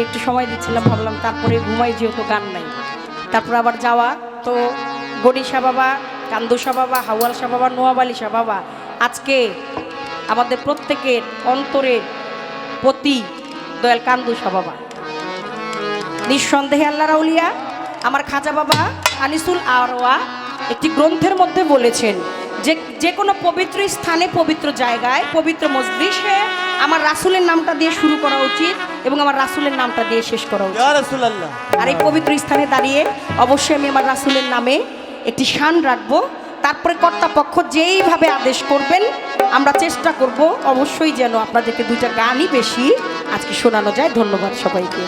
একটু সময় দিচ্ছিলাম, ভাবলাম তারপরে ঘুমাই, যেহেতু গান নাই। তারপর আবার যাওয়া তো গণি শাহ বাবা, কান্দু শাহ বাবা, হাওয়াল শাহ বাবা, নোয়াব আলী শাহ বাবা, আজকে আমাদের প্রত্যেকের অন্তরের প্রতি দয়াল কান্দু শাহ বাবা নিঃসন্দেহে আল্লাহর আউলিয়া। আমার খাজা বাবা আনিসুল আরওয়া একটি গ্রন্থের মধ্যে বলেছেন যে যে কোনো পবিত্র স্থানে, পবিত্র জায়গায়, পবিত্র মজলিসে আমার রাসূলের নামটা দিয়ে শুরু করা উচিত এবং আমার রাসূলের নামটা দিয়ে শেষ করা উচিত। ইয়া রাসূলুল্লাহ। আর এই পবিত্র স্থানে দাঁড়িয়ে অবশ্যই আমি আমার রাসূলের নামে একটি শান রাখবো। তারপরে কর্তাপক্ষ যেইভাবে আদেশ করবেন আমরা চেষ্টা করব অবশ্যই যেন আপনাদেরকে দুইটা গানই বেশি আজকে শোনানো যায়। ধন্যবাদ সবাইকে।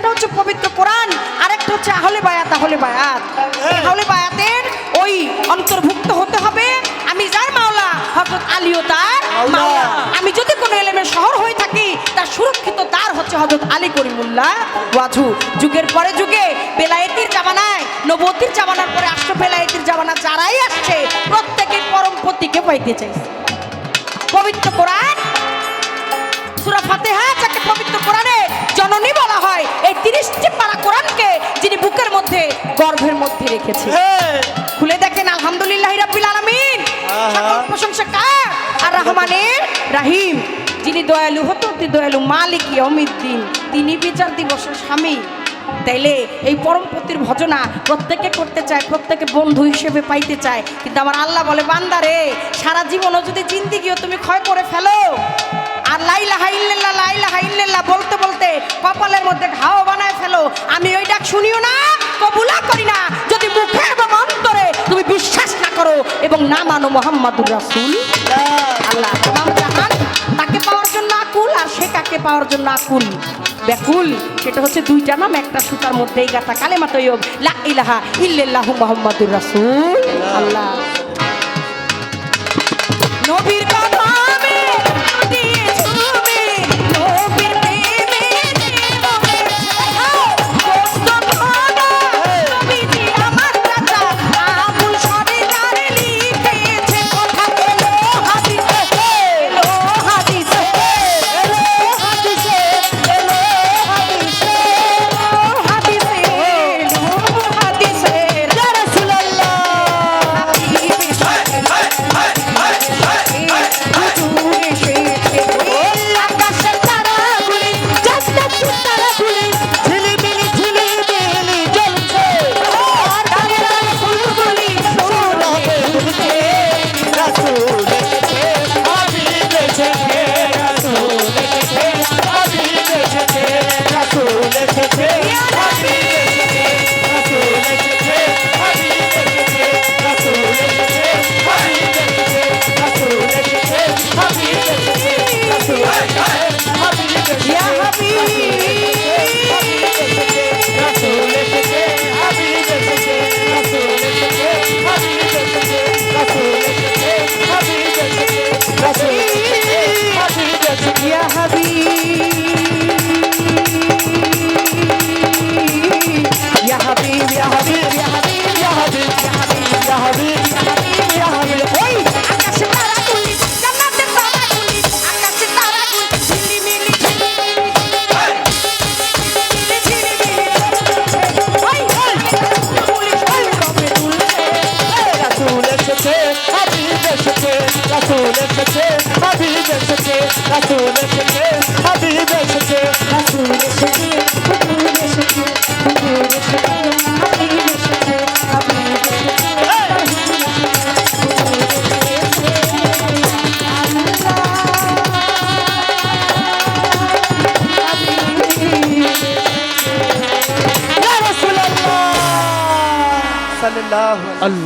একটা হচ্ছে পবিত্র কোরআন, আরেকটা হচ্ছে আহলে বায়াত। আহলে বায়াত, আহলে বায়াতের ওই অন্তর্ভুক্ত হতে হবে। আমি যার মাওলা হযরত আলীও তার মাওলা। আমি যদি কোনো এলেমের শহর হয়ে থাকি, তার সুরক্ষিত দ্বার হচ্ছে হযরত আলী করিমুল্লাহ ওয়াজু। যুগের পরে যুগে বেলায়েতির জামানায়, নবুয়তির জামানার পরে আসছে বেলায়েতির জামানা, যারাই আসছে প্রত্যেকের পরম পতিকে পাইতে চাইছে। পবিত্র কোরআন সূরা ফাতিহা, যাকে পবিত্র কোরআনে জননী বলা হয়, এই 30টি পারা কোরআনকে যিনি বুকের মধ্যে, গর্ভের মধ্যে রেখেছে। খুলে দেখেন, আলহামদুলিল্লাহি রাব্বিল আলামিন, সকল প্রশংসা কার? আর রহমানের রহিম, যিনি দয়ালু অতি দয়ালু, মালিক ইয়াউমিদ্দিন, তিনি বিচার দিবসের স্বামী। তাইলে এই পরমপতির ভজনা প্রত্যেকে করতে চায়, প্রত্যেকে বন্ধু হিসেবে পাইতে চায়। কিন্তু আমার আল্লাহ বলে, বান্দারে, সারা জীবনও যদি জিন্দেগিও তুমি ক্ষয় করে ফেলো, আর লা ইলাহা ইল্লাল্লাহ লা ইলাহা ইল্লাল্লাহ বলতে বলতে কপালের মধ্যে ঘাও বানায় ফেলো, আমি ওই ডাক শুনিও না, কবুলা করি না, যদি মুখে এবং অন্তরে তুমি বিশ্বাস না করো এবং না মানো মুহাম্মাদুর রাসূল। আল্লাহ তামাম জাহান তাকে পাওয়ার জন্য আকুল, আর সে কাকে পাওয়ার জন্য আকুল ব্যাকুল। সেটা হচ্ছে দুইটা নাম একটা সুতার মধ্যেই গাঁথা, কালেমা তৈয়ব লা ইলাহা ইল্লাল্লাহু মুহাম্মাদুর রাসূল। আল্লাহ নবীর কথা আমি দিয়েছি, নবীর প্রেমে দেববে কষ্ট ধরা, নবীজি আমার রাজা আবুল সরদার লিখেছে কথা। এলো হাদিসে, এলো হাদিসে, এলো হাদিসে, এলো হাদিসে, এলো হাদিসে, এলো হাদিসে, ইয়া রাসূলুল্লাহ আকাশের তারাগুলি, জান্নাতের তারাগুলি ঝিলিমিলি ঝিলিমিলি জ্বলছে, আর তারার ফুলগুলি সূরজে উঠছে। রাসূল এসেছে, হাবিব এসেছে, রাসূল এসেছে, হাবিব এসেছে, রাসূল এসেছে, হাবিব এসেছে, রাসূল এসেছে, হাবিব এসেছে, রাসূল এসেছে, হাবিব এসেছে, রাসূল এসেছে, হাবিব এসেছে, রাসূল এসেছে, হাবিব এসেছে, ইয়া হাবিব, রাসূল এসেছে, হাবিব এসেছে, রাসূল এসেছে, হাবিব এসেছে, রাসূল এসেছে, হাবিব এসেছে, রাসূল এসেছে, হাবিব এসেছে, ইয়া হাবিব, ইয়া হাবিব, ইয়া হাবিব, ইয়া হাবিব, ইয়া হাবিব, ইয়া হাবিব, ইয়া হাবিব, ইয়া হাবিব। ওই আকাশে তারাগুলি, জান্নাতের তারাগুলি, আকাশে তারাগুলি ঝিলিমিলি ঝিলিমিলি ঝিলিমিলি জ্বলছে। ওই ফুলগুলি সৌরভে দুলছে। রাসূল এসেছে, হাবিব এসেছে, রাসূল এসেছে, হাবিব এসেছে, রাসূল এসেছে, হাবিব এসেছে, রাসূল এসেছে, হুজুর এসেছে, হুজুর এসেছে, হাবিব এসেছে, হাবিব এসেছে, সাল্লাল্লাহু আলাইহি